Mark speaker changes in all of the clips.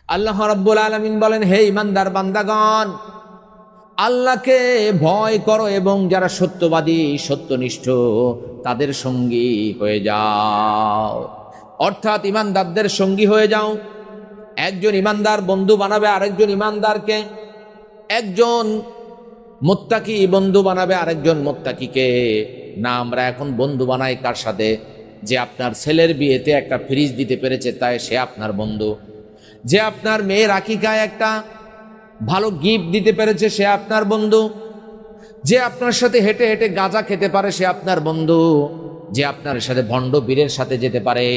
Speaker 1: আল্লাহ রাব্বুল আলামিন বলেন, হে ইমানদার বান্দাগণ, আল্লাহকে ভয় করো এবং যারা সত্যবাদী সত্যনিষ্ঠ তাদের সঙ্গী হয়ে যাও। অর্থাৎ ইমানদারদের সঙ্গী হয়ে যাও। একজন ইমানদার বন্ধু বানাবে আরেকজন ইমানদারকে, একজন মুত্তাকি বন্ধু বানাবে আরেকজন মুত্তাকিকে। না, আমরা এখন বন্ধু বানাই কার সাথে? যে আপনার ছেলের বিয়েতে একটা ফ্রিজ দিতে পেরেছে তাই সে আপনার বন্ধু। যে আপনার মেয়ের আকিকায় একটা ভালো গিফট দিতে পেরেছে সে আপনার বন্ধু। যে আপনার সাথে হেঁটে হেঁটে গাঁজা খেতে পারে সে আপনার বন্ধু। যে আপনার সাথে ভণ্ড বীরের সাথে যেতে পারে,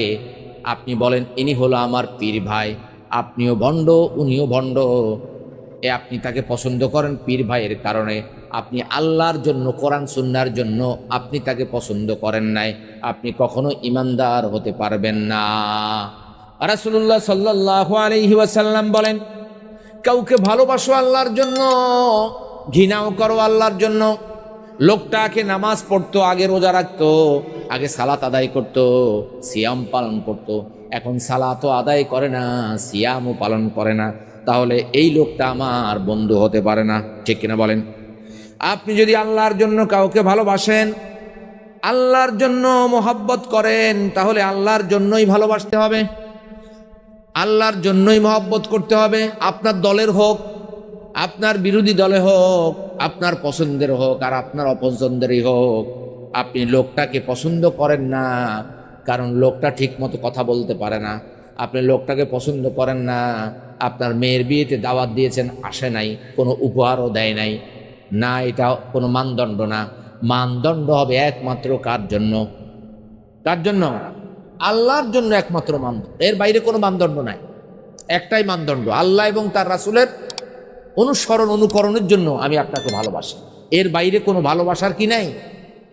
Speaker 1: আপনি বলেন ইনি হলো আমার পীর ভাই, আপনিও ভণ্ড উনিও ভণ্ড, আপনি তাকে পছন্দ করেন পীর ভাইয়ের কারণে। আপনি আল্লাহর জন্য, কোরআন সুন্নাহর জন্য আপনি তাকে পছন্দ করেন নাই, আপনি কখনো ইমানদার হতে পারবেন না। রাসূলুল্লাহ সাল্লাল্লাহু আলাইহি ওয়াসাল্লাম বলেন, কাউকে ভালোবাসো আল্লাহর জন্য, ঘৃণাও করো আল্লাহর জন্য। লোকটাকে নামাজ পড়তো, আগে রোজা রাখতো, আগে সালাত আদায় করতো, সিয়াম পালন করতো, এখন সালাতও আদায় করে না, সিয়ামও পালন করে না, তাহলে এই লোকটা আমার বন্ধু হতে পারে না। ঠিক কিনা বলেন? আপনি যদি আল্লাহর জন্য কাউকে ভালোবাসেন, আল্লাহর জন্য মহব্বত করেন, তাহলে আল্লাহর জন্যই ভালোবাসতে হবে, আল্লাহর জন্যই মহব্বত করতে হবে। আপনার দলের হোক, আপনার বিরোধী দলে হোক, আপনার পছন্দের হোক আর আপনার অপছন্দেরই হোক, আপনি লোকটাকে পছন্দ করেন না কারণ লোকটা ঠিক মতো কথা বলতে পারে না। আপনি লোকটাকে পছন্দ করেন না, আপনার মেয়ের বিয়েতে দাওয়াত দিয়েছেন, আসে নাই, কোনো উপহারও দেয় নাই। না, এটা কোনো মানদণ্ড না। মানদণ্ড হবে একমাত্র কার জন্য? কার জন্য? আল্লাহর জন্য একমাত্র মানদণ্ড, এর বাইরে কোনো মানদণ্ড নাই। একটাই মানদণ্ড, আল্লাহ এবং তার রাসূলের অনুসরণ অনুকরণের জন্য আমি আপনাকে ভালোবাসি। এর বাইরে কোনো ভালোবাসার কি নাই?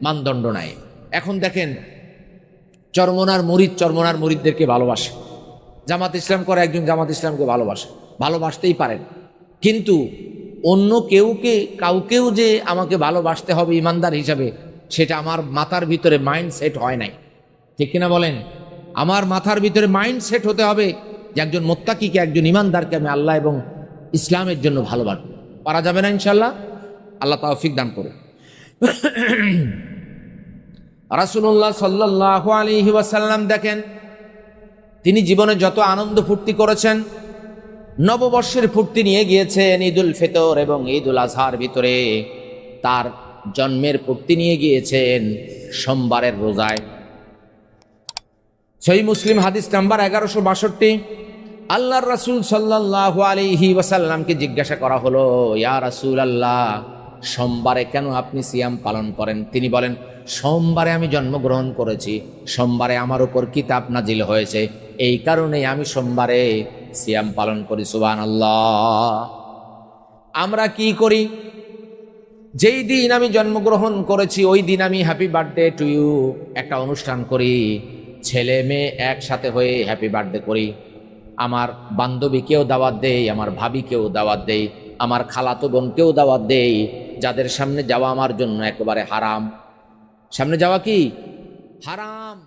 Speaker 1: মানদণ্ড নাই। এখন দেখেন, চরমনার মুরিদদেরকে ভালোবাসে, জামাত ইসলাম করে একজন জামাত ইসলামকে ভালোবাসে, ভালোবাসতেই পারেন, কিন্তু অন্য কাউকেও যে আমাকে ভালোবাসতে হবে ইমানদার হিসাবে, সেটা আমার মাথার ভিতরে মাইন্ড সেট হয় নাই। ঠিক কিনা বলেন? আমার মাথার ভিতরে মাইন্ড সেট হতে হবে যে একজন মুত্তাকিকে, একজন ইমানদারকে আমি আল্লাহ এবং ইসলামের জন্য ভালোবাসবো। পারা যাবে না ইনশাল্লাহ? আল্লাহ তৌফিক দান করে। রাসূলুল্লাহ সাল্লাল্লাহু আলাইহি ওয়াসাল্লাম দেখেন, তিনি জীবনে যত আনন্দ ফুর্তি করেছেন, নববর্ষের ফুর্তি নিয়ে গিয়েছেন ঈদুল ফিতর এবং ঈদুল আজহার ভিতরে, তার জন্মের ফুর্তি নিয়ে গিয়েছেন সোমবারের রোজায়। সহিহ মুসলিম হাদিস নাম্বার 1162। আল্লাহর রাসূল সাল্লাল্লাহু আলাইহি ওয়াসাল্লামকে জিজ্ঞাসা করা হলো, ইয়া রাসূলুল্লাহ, সোমবারে কেন আপনি সিয়াম পালন করেন? তিনি বলেন, সোমবারে আমি জন্মগ্রহণ করেছি, সোমবারে আমার উপর কিতাব নাজিল হয়েছে, এই কারণেই আমি সোমবারে সিয়াম পালন করি। সুবহানাল্লাহ। আমরা কি করি? যেই দিন আমি জন্মগ্রহণ করেছি ওই দিন আমি হ্যাপি বার্থডে টু ইউ একটা অনুষ্ঠান করি, ছেলে মেয়ে একসাথে হয়ে হ্যাপি বার্থডে করি। আমার বান্ধবীকেও দাওয়াত দেই, আমার ভাবিকেও দাওয়াত দেই, আমার খালাতো বোনকেও দাওয়াত দেই, যাদের সামনে যাওয়া আমার জন্য একেবারে হারাম। সামনে যাওয়া কি হারাম।